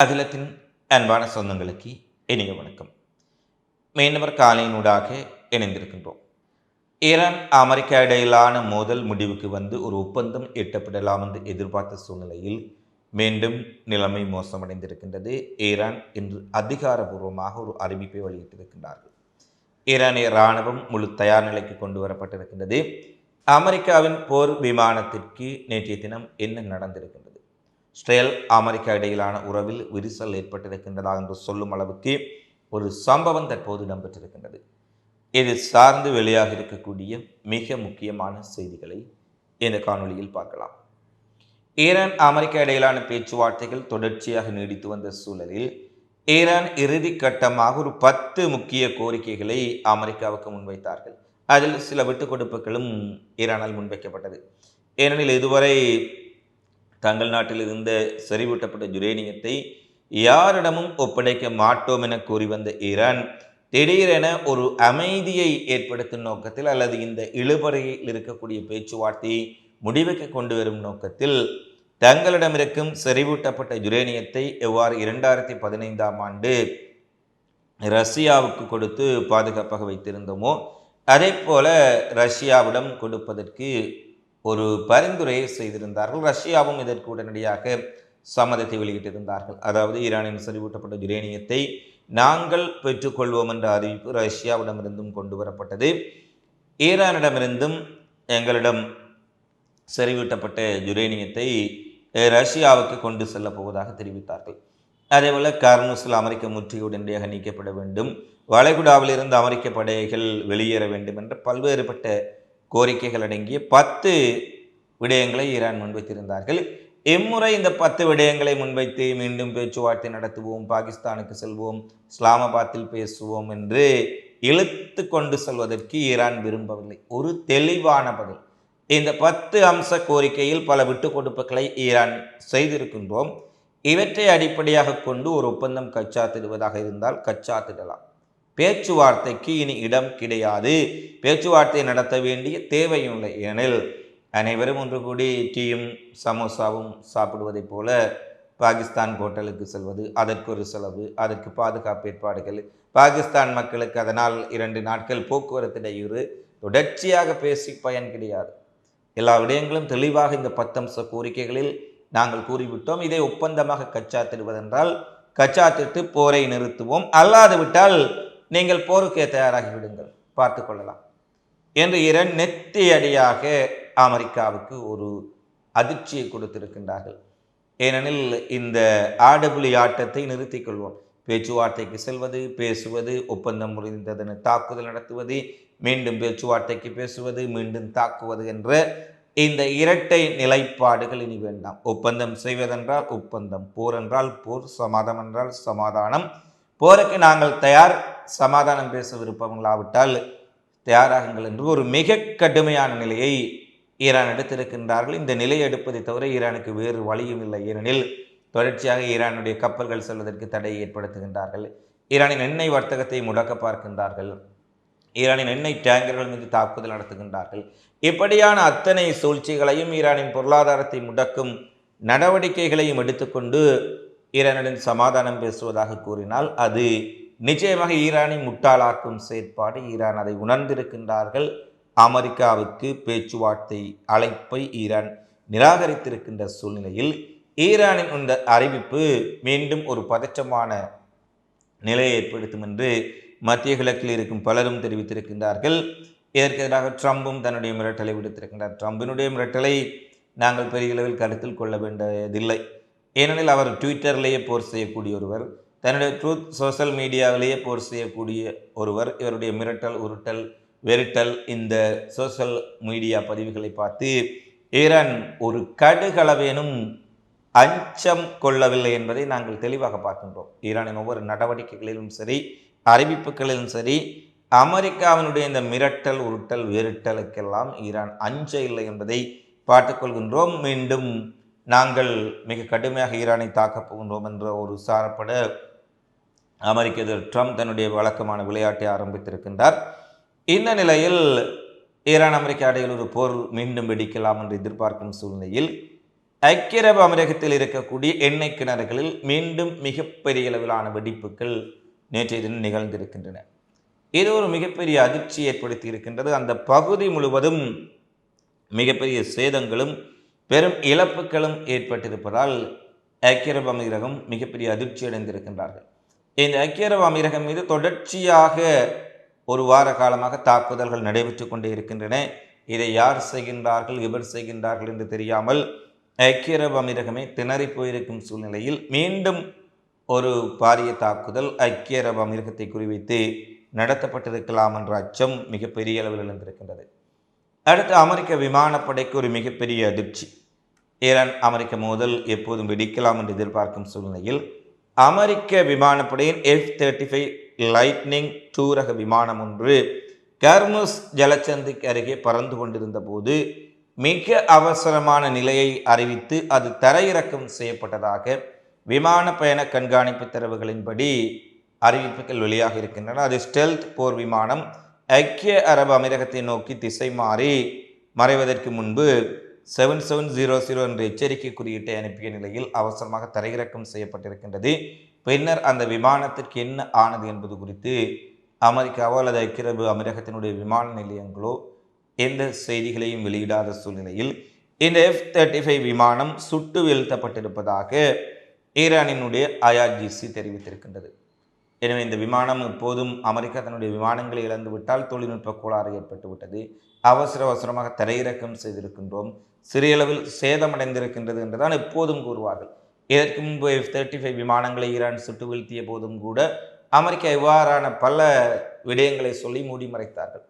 அகிலத்தின் அன்பான சொந்தங்களுக்கு இனிய வணக்கம். மீனவர் காலையினூடாக இணைந்திருக்கின்றோம். ஈரான் அமெரிக்கா இடையிலான மோதல் முடிவுக்கு வந்து ஒரு ஒப்பந்தம் எட்டப்படலாம் என்று எதிர்பார்த்த சூழ்நிலையில் மீண்டும் நிலைமை மோசமடைந்திருக்கின்றது. ஈரான் இன்று அதிகாரபூர்வமாக ஒரு அறிவிப்பை வெளியிட்டிருக்கின்றார்கள். ஈரானிய இராணுவம் முழு தயார் நிலைக்கு கொண்டு வரப்பட்டிருக்கின்றது. அமெரிக்காவின் போர் விமானத்திற்கு நேற்றைய தினம் என்ன நடந்திருக்கின்றது, இஸ்ரேல் அமெரிக்கா இடையிலான உறவில் விரிசல் ஏற்பட்டிருக்கின்றதா என்று சொல்லும் அளவுக்கு ஒரு சம்பவம் தற்போது இடம்பெற்றிருக்கின்றது. இது சார்ந்து வெளியாக இருக்கக்கூடிய மிக முக்கியமான செய்திகளை இந்த காணொலியில் பார்க்கலாம். ஈரான் அமெரிக்கா இடையிலான பேச்சுவார்த்தைகள் தொடர்ச்சியாக நீடித்து வந்த சூழலில் ஈரான் இறுதி கட்டமாக ஒரு 10 முக்கிய கோரிக்கைகளை அமெரிக்காவுக்கு முன்வைத்தார்கள். அதில் சில விட்டுக் கொடுப்புகளும் ஈரானால் முன்வைக்கப்பட்டது. ஏனெனில் இதுவரை தங்கள் நாட்டில் இருந்த செறிவூட்டப்பட்ட யுரேனியத்தை யாரிடமும் ஒப்படைக்க மாட்டோம் என கூறி வந்த ஈரான் திடீரென ஒரு அமைதியை ஏற்படுத்தும் நோக்கத்தில் அல்லது இந்த இழுபறையில் இருக்கக்கூடிய பேச்சுவார்த்தையை முடிவுக்கு கொண்டு வரும் நோக்கத்தில் தங்களிடம் இருக்கும் செறிவூட்டப்பட்ட யுரேனியத்தை எவ்வாறு 2015ஆம் ஆண்டு ரஷ்யாவுக்கு கொடுத்து பாதுகாப்பாக வைத்திருந்தோமோ அதே போல ரஷ்யாவிடம் கொடுப்பதற்கு ஒரு பரிந்துரையை செய்திருந்தார்கள். ரஷ்யாவும் இதற்கு உடனடியாக சம்மதத்தை வெளியிட்டிருந்தார்கள். அதாவது ஈரானின் செறிவூட்டப்பட்ட யுரேனியத்தை நாங்கள் பெற்றுக்கொள்வோம் என்ற அறிவிப்பு ரஷ்யாவிடமிருந்தும் கொண்டு வரப்பட்டது. ஈரானிடமிருந்தும் எங்களிடம் செறிவூட்டப்பட்ட யுரேனியத்தை ரஷ்யாவுக்கு கொண்டு செல்லப் போவதாக தெரிவித்தார்கள். அதேபோல கார்முஸில் அமெரிக்க முற்றுகை உடனடியாக நீக்கப்பட வேண்டும், வளைகுடாவில் இருந்து அமெரிக்க படைகள் வெளியேற வேண்டும் என்ற பல்வேறுபட்ட கோரிக்கைகள் அடங்கிய 10 விடயங்களை ஈரான் முன்வைத்திருந்தார்கள். இம்முறை இந்த 10 விடயங்களை முன்வைத்து மீண்டும் பேச்சுவார்த்தை நடத்துவோம், பாகிஸ்தானுக்கு செல்வோம், இஸ்லாமாபாத்தில் பேசுவோம் என்று இழுத்து கொண்டு செல்வதற்கு ஈரான் விரும்பவில்லை. ஒரு தெளிவான பதில். இந்த 10 அம்ச கோரிக்கையில் பல விட்டுக் கொடுப்புகளை ஈரான் செய்திருக்கின்றோம். இவற்றை அடிப்படையாக கொண்டு ஒரு ஒப்பந்தம் கச்சாத்திடுவதாக இருந்தால் கச்சாத்திடலாம். பேச்சுவார்த்தைக்கு இனி இடம் கிடையாது, பேச்சுவார்த்தை நடத்த வேண்டிய தேவையும் இல்லை. ஏனெனில் அனைவரும் ஒன்று கூடி டீயும் சமோசாவும் சாப்பிடுவதைப் போல பாகிஸ்தான் ஹோட்டலுக்கு செல்வது, அதற்கு ஒரு செலவு, அதற்கு பாதுகாப்பு ஏற்பாடுகள், பாகிஸ்தான் மக்களுக்கு அதனால் 2 நாட்கள் போக்குவரத்து இடையூறு, தொடர்ச்சியாக பேசி பயன் கிடையாது. எல்லா விடயங்களும் தெளிவாக இந்த 10 அம்ச கோரிக்கைகளில் நாங்கள் கூறிவிட்டோம். இதை ஒப்பந்தமாக கச்சாத்திடுவதென்றால் கச்சாத்திட்டு போரை நிறுத்துவோம், அல்லாது விட்டால் நீங்கள் போருக்கே தயாராகி விடுங்கள், பார்த்து கொள்ளலாம் என்று ஈரான் நெத்தியடியாக அமெரிக்காவுக்கு ஒரு அதிர்ச்சியை கொடுத்திருக்கின்றார்கள். ஏனெனில் இந்த ஆடுபுலி ஆட்டத்தை நிறுத்திக் கொள்வோம், பேச்சுவார்த்தைக்கு செல்வது, பேசுவது, ஒப்பந்தம் முறிந்ததென தாக்குதல் நடத்துவது, மீண்டும் பேச்சுவார்த்தைக்கு பேசுவது, மீண்டும் தாக்குவது என்ற இந்த இரட்டை நிலைப்பாடுகள் இனி வேண்டாம். ஒப்பந்தம் செய்வதென்றால் ஒப்பந்தம், போர் என்றால் போர், சமாதானம் என்றால் சமாதானம். போருக்கு நாங்கள் தயார், சமாதானம் பேச விருப்பங்களாவிட்டால் தயாராகுங்கள் என்று ஒரு மிக கடுமையான நிலையை ஈரான் எடுத்திருக்கின்றார்கள். இந்த நிலையை எடுப்பதை தவிர ஈரானுக்கு வேறு வழியும் இல்லை. ஏனெனில் தொடர்ச்சியாக ஈரானுடைய கப்பல்கள் செல்வதற்கு தடையை ஏற்படுத்துகின்றார்கள், ஈரானின் எண்ணெய் வர்த்தகத்தை முடக்க பார்க்கின்றார்கள், ஈரானின் எண்ணெய் டேங்கர்கள் மீது தாக்குதல் நடத்துகின்றார்கள். இப்படியான அத்தனை சூழ்ச்சிகளையும் ஈரானின் பொருளாதாரத்தை முடக்கும் நடவடிக்கைகளையும் எடுத்துக்கொண்டு ஈரானுடன் சமாதானம் பேசுவதாக கூறினால் அது நிச்சயமாக ஈரானை முட்டாளாக்கும் செயற்பாடு. ஈரான் அதை உணர்ந்திருக்கின்றார்கள். அமெரிக்காவுக்கு பேச்சுவார்த்தை அழைப்பை ஈரான் நிராகரித்திருக்கின்ற சூழ்நிலையில் ஈரானின் இந்த அறிவிப்பு மீண்டும் ஒரு பதற்றமான நிலையை ஏற்படுத்தும் என்று மத்திய கிழக்கில் இருக்கும் பலரும் தெரிவித்திருக்கின்றார்கள். இதற்கு எதிராக ட்ரம்பும் தன்னுடைய மிரட்டலை விடுத்திருக்கின்றார். ட்ரம்பினுடைய மிரட்டலை நாங்கள் பெரிய அளவில் கருத்தில் கொள்ள வேண்டியதில்லை. ஏனெனில் அவர் ட்விட்டர்லேயே போர் செய்யக்கூடிய ஒருவர், தன்னுடைய ட்ரூத் சோஷியல் மீடியாவிலேயே போர் செய்யக்கூடிய ஒருவர். இவருடைய மிரட்டல், உருட்டல், வெறுட்டல், இந்த சோஷியல் மீடியா பதிவுகளை பார்த்து ஈரான் ஒரு கடுகளவேனும் அச்சம் கொள்ளவில்லை என்பதை நாங்கள் தெளிவாக பார்க்கின்றோம். ஈரானின் ஒவ்வொரு நடவடிக்கைகளிலும் சரி, அறிவிப்புகளிலும் சரி, அமெரிக்காவினுடைய இந்த மிரட்டல், உருட்டல், வெறுட்டலுக்கெல்லாம் ஈரான் அஞ்ச இல்லை என்பதை பார்த்துக்கொள்கின்றோம். மீண்டும் நாங்கள் மிக கடுமையாக ஈரானை தாக்கப் போகின்றோம் என்ற ஒரு சாரப்பட அமெரிக்க அதிபர் ட்ரம்ப் தன்னுடைய வழக்கமான விளையாட்டை ஆரம்பித்திருக்கின்றார். இந்த நிலையில் ஈரான் அமெரிக்கா இடையில் ஒரு போர் மீண்டும் வெடிக்கலாம் என்று எதிர்பார்க்கும் சூழ்நிலையில் ஐக்கிய அரபு அமீரகத்தில் இருக்கக்கூடிய எண்ணெய் கிணறுகளில் மீண்டும் மிகப்பெரிய அளவிலான வெடிப்புகள் நேற்றைய தினம் நிகழ்ந்திருக்கின்றன. இது ஒரு மிகப்பெரிய அதிர்ச்சி ஏற்படுத்தி இருக்கின்றது. அந்த பகுதி முழுவதும் மிகப்பெரிய சேதங்களும் பெரும் இழப்புகளும் ஏற்பட்டிருப்பதால் ஐக்கிய அரபு அமீரகம் மிகப்பெரிய அதிர்ச்சி அடைந்திருக்கின்றார்கள். இந்த ஐக்கிய அரபு அமீரகம் மீது தொடர்ச்சியாக ஒரு வார காலமாக தாக்குதல்கள் நடைபெற்று கொண்டே இருக்கின்றன. இதை யார் செய்கின்றார்கள், எவர் செய்கின்றார்கள் என்று தெரியாமல் ஐக்கிய அரபு அமீரகமே திணறி போயிருக்கும் சூழ்நிலையில் மீண்டும் ஒரு பாரிய தாக்குதல் ஐக்கிய அரபு அமீரகத்தை குறிவைத்து நடத்தப்பட்டிருக்கலாம் என்ற அச்சம் மிகப்பெரிய அளவில் எழுந்திருக்கின்றது. அடுத்து அமெரிக்க விமானப்படைக்கு ஒரு மிகப்பெரிய அதிர்ச்சி. ஈரான் அமெரிக்க மோதல் எப்போதும் வெடிக்கலாம் என்று எதிர்பார்க்கும் சூழ்நிலையில் அமெரிக்க விமானப்படையின் F-35 லைட்னிங் 2 ரக விமானம் ஒன்று கர்முஸ் ஜலச்சந்திக்கு அருகே பறந்து கொண்டிருந்த போது மிக அவசரமான நிலையை அறிவித்து அது தரையிறக்கம் செய்யப்பட்டதாக விமான பயண கண்காணிப்பு தரவுகளின்படி அறிவிப்புகள் வெளியாக இருக்கின்றன. அது ஸ்டெல்த் போர் விமானம் ஐக்கிய அரபு அமீரகத்தை நோக்கி திசை மாறி மறைவதற்கு முன்பு 7700 என்ற எச்சரிக்கை குறியீட்டை அனுப்பிய நிலையில் அவசரமாக தரையிறக்கம் செய்யப்பட்டிருக்கின்றது. பின்னர் அந்த விமானத்திற்கு என்ன ஆனது என்பது குறித்து அமெரிக்காவோ அல்லது ஐக்கிய அரபு அமீரகத்தினுடைய விமான நிலையங்களோ எந்த செய்திகளையும் வெளியிடாத சூழ்நிலையில் இந்த F-35 விமானம் சுட்டு வீழ்த்தப்பட்டிருப்பதாக ஈரானினுடைய IRGC தெரிவித்திருக்கின்றது. எனவே இந்த விமானம் இப்போதும் அமெரிக்கா தன்னுடைய விமானங்களை இழந்துவிட்டால் தொழில்நுட்ப கோளாறு ஏற்பட்டுவிட்டது, அவசரமாக தரையிறக்கம் செய்திருக்கின்றோம், சிறிய அளவில் சேதமடைந்திருக்கின்றது என்றுதான் எப்போதும் கூறுவார்கள். இதற்கு முன்பு F-35 விமானங்களை ஈரான் சுட்டு வீழ்த்திய போதும் கூட அமெரிக்கா இவ்வாறான பல விடயங்களை சொல்லி மூடி மறைத்தார்கள்.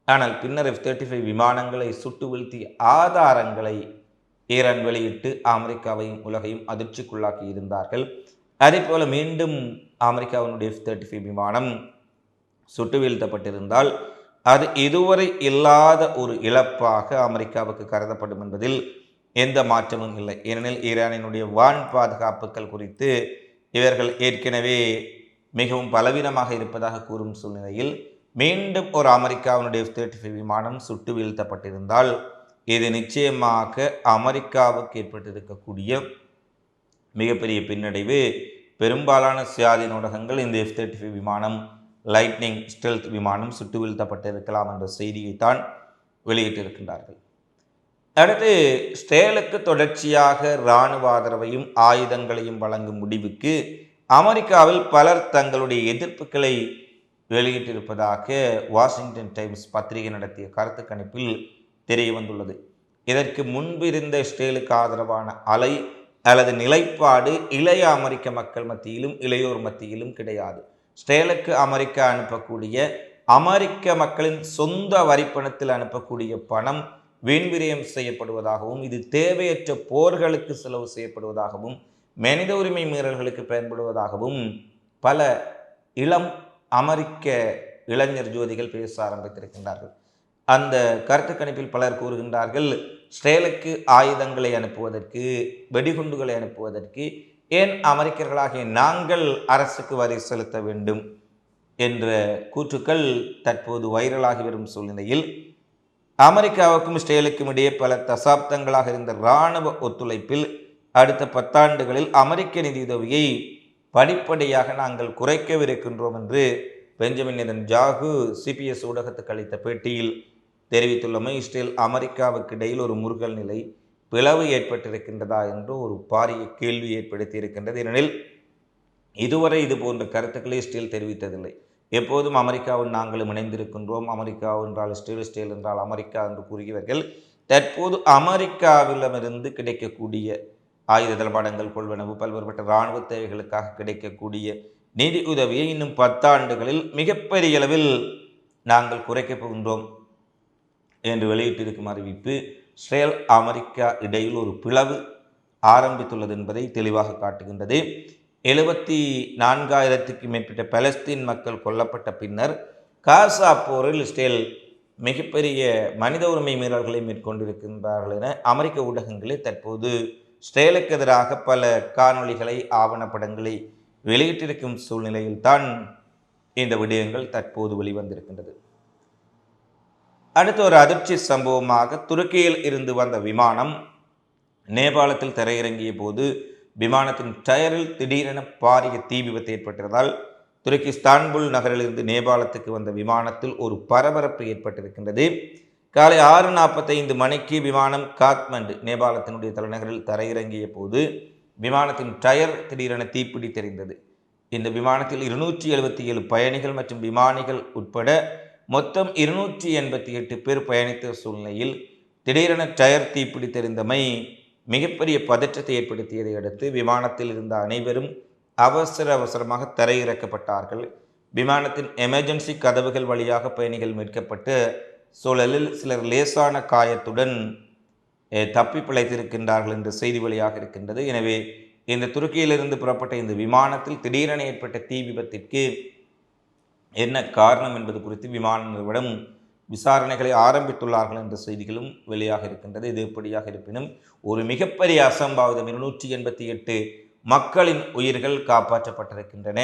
ஆனால் பின்னர் F-35 விமானங்களை சுட்டு வீழ்த்திய ஆதாரங்களை ஈரான் வெளியிட்டு அமெரிக்காவையும் உலகையும் அதிர்ச்சிக்குள்ளாக்கி இருந்தார்கள். அதே போல மீண்டும் அமெரிக்காவினுடைய F-35 விமானம் சுட்டு வீழ்த்தப்பட்டிருந்தால் அது இதுவரை இல்லாத ஒரு இழப்பாக அமெரிக்காவுக்கு கருதப்படும் என்பதில் எந்த மாற்றமும் இல்லை. ஏனெனில் ஈரானினுடைய வான் பாதுகாப்புகள் குறித்து இவர்கள் ஏற்கனவே மிகவும் பலவீனமாக இருப்பதாக கூறும் சூழ்நிலையில் மீண்டும் ஒரு அமெரிக்காவினுடைய F-35 விமானம் சுட்டு வீழ்த்தப்பட்டிருந்தால் இது நிச்சயமாக அமெரிக்காவுக்கு ஏற்பட்டிருக்கக்கூடிய மிகப்பெரிய பின்னடைவு. பெரும்பாலான சுயாதீன ஊடகங்கள் இந்த F-35 விமானம் லைட்னிங் ஸ்டெல்த் விமானம் சுட்டு வீழ்த்தப்பட்டிருக்கலாம் என்ற செய்தியைத்தான் வெளியிட்டிருக்கின்றார்கள். அடுத்து இஸ்ரேலுக்கு தொடர்ச்சியாக இராணுவ ஆதரவையும் ஆயுதங்களையும் வழங்கும் முடிவுக்கு அமெரிக்காவில் பலர் தங்களுடைய எதிர்ப்புகளை வெளியிட்டிருப்பதாக வாஷிங்டன் டைம்ஸ் பத்திரிகை நடத்திய கருத்து கணிப்பில் தெரிய வந்துள்ளது. இதற்கு முன்பு இருந்த இஸ்ரேலுக்கு ஆதரவான அலை அல்லது நிலைப்பாடு இளைய அமெரிக்க மக்கள் மத்தியிலும் இளையோர் மத்தியிலும் கிடையாது. இஸ்ரேலுக்கு அமெரிக்கா அனுப்பக்கூடிய அமெரிக்க மக்களின் சொந்த வரிப்பணத்தில் அனுப்பக்கூடிய பணம் வீண்விரயம் செய்யப்படுவதாகவும் இது தேவையற்ற போர்களுக்கு செலவு செய்யப்படுவதாகவும் மனித உரிமை மீறல்களுக்கு பயன்படுவதாகவும் பல இளம் அமெரிக்க இளைஞர் ஜோதிகள் பேச ஆரம்பித்திருக்கின்றார்கள். அந்த கருத்து கணிப்பில் பலர் கூறுகின்றார்கள், இஸ்ரேலுக்கு ஆயுதங்களை அனுப்புவதற்கு, வெடிகுண்டுகளை அனுப்புவதற்கு ஏன் அமெரிக்கர்களாகிய நாங்கள் அரசுக்கு வரி செலுத்த வேண்டும் என்ற கூற்றுக்கள் தற்போது வைரலாகி வரும் சூழ்நிலையில் அமெரிக்காவுக்கும் இஸ்ரேலுக்கும் இடையே பல தசாப்தங்களாக இருந்த இராணுவ ஒத்துழைப்பில் அடுத்த 10 ஆண்டுகளில் அமெரிக்க நிதியுதவியை படிப்படியாக நாங்கள் குறைக்கவிருக்கின்றோம் என்று பெஞ்சமின் நேதன்யாகு CBS ஊடகத்துக்கு அளித்த பேட்டியில் தெரிவித்துள்ளமை இஸ்ரேல் அமெரிக்காவுக்கு இடையில் ஒரு முறுகல் நிலை, பிளவு ஏற்பட்டிருக்கின்றதா என்று ஒரு பாரிய கேள்வி ஏற்படுத்தி இருக்கின்றது. ஏனெனில் இதுவரை இது போன்ற கருத்துக்களை இஸ்ரேல் தெரிவித்ததில்லை. எப்போதும் அமெரிக்காவில் நாங்களும் இணைந்திருக்கின்றோம், அமெரிக்கா என்றால் இஸ்ரேல், இஸ்ரேல் என்றால் அமெரிக்கா என்று கூறியவர்கள் தற்போது அமெரிக்காவிடமிருந்து கிடைக்கக்கூடிய ஆயுத தளபாடங்கள் கொள்வனவு, பல்வேறுபட்ட இராணுவ தேவைகளுக்காக கிடைக்கக்கூடிய நிதி உதவியை இன்னும் 10 ஆண்டுகளில் மிகப்பெரிய அளவில் நாங்கள் குறைக்கப் போகின்றோம் என்று வெளியிட்டிருக்கும் அறிவிப்பு இஸ்ரேல் அமெரிக்கா இடையில் ஒரு பிளவு ஆரம்பித்துள்ளது என்பதை தெளிவாக காட்டுகின்றது. 74,000க்கும் மேற்பட்ட பலஸ்தீன் மக்கள் கொல்லப்பட்ட பின்னர் காசா போரில் இஸ்ரேல் மிகப்பெரிய மனித உரிமை மீறல்களை மேற்கொண்டிருக்கின்றார்கள் என அமெரிக்க ஊடகங்களில் தற்போது இஸ்ரேலுக்கு எதிராக பல காணொளிகளை, ஆவணப்படங்களை வெளியிட்டிருக்கும் சூழ்நிலையில் தான் இந்த விடயங்கள் தற்போது வெளிவந்திருக்கின்றது. அடுத்த ஒரு அதிர்ச்சி சம்பவமாக துருக்கியில் இருந்து வந்த விமானம் நேபாளத்தில் தரையிறங்கிய போது விமானத்தின் டயரில் திடீரென பாரிய தீ விபத்து ஏற்பட்டதால் துருக்கி இஸ்தான்புல் நகரிலிருந்து நேபாளத்துக்கு வந்த விமானத்தில் ஒரு பரபரப்பு ஏற்பட்டிருக்கின்றது. காலை 6:45 மணிக்கு விமானம் காத்மண்டு நேபாளத்தினுடைய தலைநகரில் தரையிறங்கிய போது விமானத்தின் டயர் திடீரென தீப்பிடி தெரிந்தது. இந்த விமானத்தில் 277 பயணிகள் மற்றும் விமானிகள் உட்பட மொத்தம் 288 பேர் பயணித்த சூழ்நிலையில் திடீரென டயர் தீப்பிடி தெரிந்தமை மிகப்பெரிய பதற்றத்தை ஏற்படுத்தியதை அடுத்து விமானத்தில் இருந்த அனைவரும் அவசரமாக தரையிறக்கப்பட்டார்கள். விமானத்தின் எமர்ஜென்சி கதவுகள் வழியாக பயணிகள் மீட்கப்பட்டு சூழலில் சிலர் லேசான காயத்துடன் தப்பி பிழைத்திருக்கின்றார்கள் என்ற செய்தி வழியாக இருக்கின்றது. எனவே இந்த துருக்கியிலிருந்து புறப்பட்ட இந்த விமானத்தில் திடீரென ஏற்பட்ட தீ விபத்திற்கு என்ன காரணம் என்பது குறித்து விமான நிறுவனம் விசாரணைகளை ஆரம்பித்துள்ளார்கள் என்ற செய்திகளும் வெளியாக இருக்கின்றது. இது எப்படியாக இருப்பினும் ஒரு மிகப்பெரிய அசம்பாவிதம், 288 மக்களின் உயிர்கள் காப்பாற்றப்பட்டிருக்கின்றன.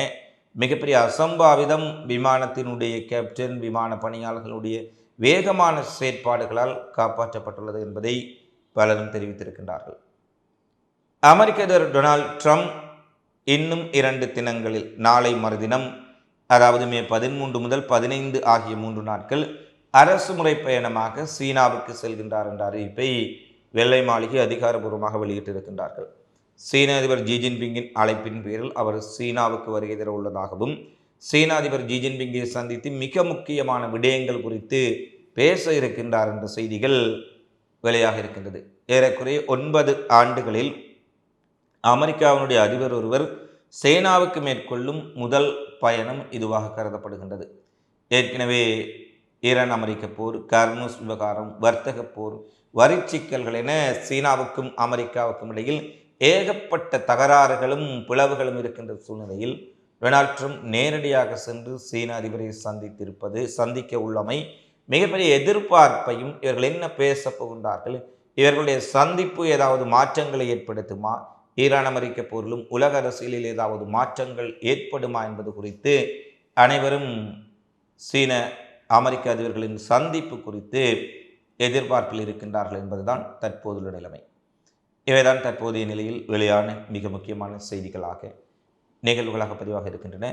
மிகப்பெரிய அசம்பாவிதம் விமானத்தினுடைய கேப்டன், விமான பணியாளர்களுடைய வேகமான செயற்பாடுகளால் காப்பாற்றப்பட்டுள்ளது என்பதை பலரும் தெரிவித்திருக்கின்றார்கள். அமெரிக்க அதிபர் டொனால்ட் ட்ரம்ப் இன்னும் 2 தினங்களில் நாளை மறுதினம், அதாவது மே 13 முதல் 15 ஆகிய 3 நாட்கள் அரசு முறை பயணமாக சீனாவுக்கு செல்கின்றார் என்ற அறிவிப்பை வெள்ளை மாளிகை அதிகாரப்பூர்வமாக வெளியிட்டிருக்கின்றார்கள். சீன அதிபர் ஜி ஜின்பிங்கின் அழைப்பின் பேரில் அவர் சீனாவுக்கு வருகை தர உள்ளதாகவும், சீன அதிபர் ஜி ஜின்பிங்கை சந்தித்து மிக முக்கியமான விடயங்கள் குறித்து பேச இருக்கின்றார் என்ற செய்திகள் வெளியாக இருக்கின்றது. ஏறக்குறைய 9 ஆண்டுகளில் அமெரிக்காவினுடைய அதிபர் ஒருவர் சீனாவுக்கு மேற்கொள்ளும் முதல் பயணம் இதுவாக கருதப்படுகின்றது. ஏற்கனவே ஈரான் அமெரிக்க போர், கர்னூஸ் விவகாரம், வர்த்தக போர், வரி சிக்கல்கள் என சீனாவுக்கும் அமெரிக்காவுக்கும் இடையில் ஏகப்பட்ட தகராறுகளும் பிளவுகளும் இருக்கின்ற சூழ்நிலையில் டொனால்ட் ட்ரம்ப் நேரடியாக சென்று சீன அதிபரை சந்திக்க உள்ளமை மிகப்பெரிய எதிர்பார்ப்பையும், இவர்கள் என்ன பேச போகின்றார்கள், இவர்களுடைய சந்திப்பு ஏதாவது மாற்றங்களை ஏற்படுத்துமா, ஈரான் அமெரிக்க போரிலும் உலக அரசியலில் ஏதாவது மாற்றங்கள் ஏற்படுமா என்பது குறித்து அனைவரும் சீன அமெரிக்க அதிபர்களின் சந்திப்பு குறித்து எதிர்பார்ப்பில் இருக்கின்றார்கள் என்பதுதான் தற்போதுள்ள நிலைமை. இவைதான் தற்போதைய நிலையில் வெளியான மிக முக்கியமான செய்திகளாக, நிகழ்வுகளாக பதிவாக இருக்கின்றன.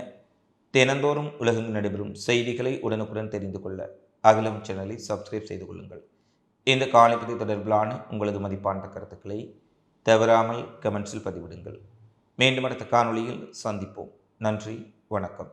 தினந்தோறும் உலகெங்கும் நடைபெறும் செய்திகளை உடனுக்குடன் தெரிந்து கொள்ள அகிலம் சேனலை சப்ஸ்கிரைப் செய்து கொள்ளுங்கள். இந்த காணொளி தொடர்பிலான உங்களது மதிப்பான கருத்துக்களை தவறாமல் கமெண்ட்ஸில் பதிவிடுங்கள். மீண்டும் அடுத்த காணொளியில் சந்திப்போம். நன்றி, வணக்கம்.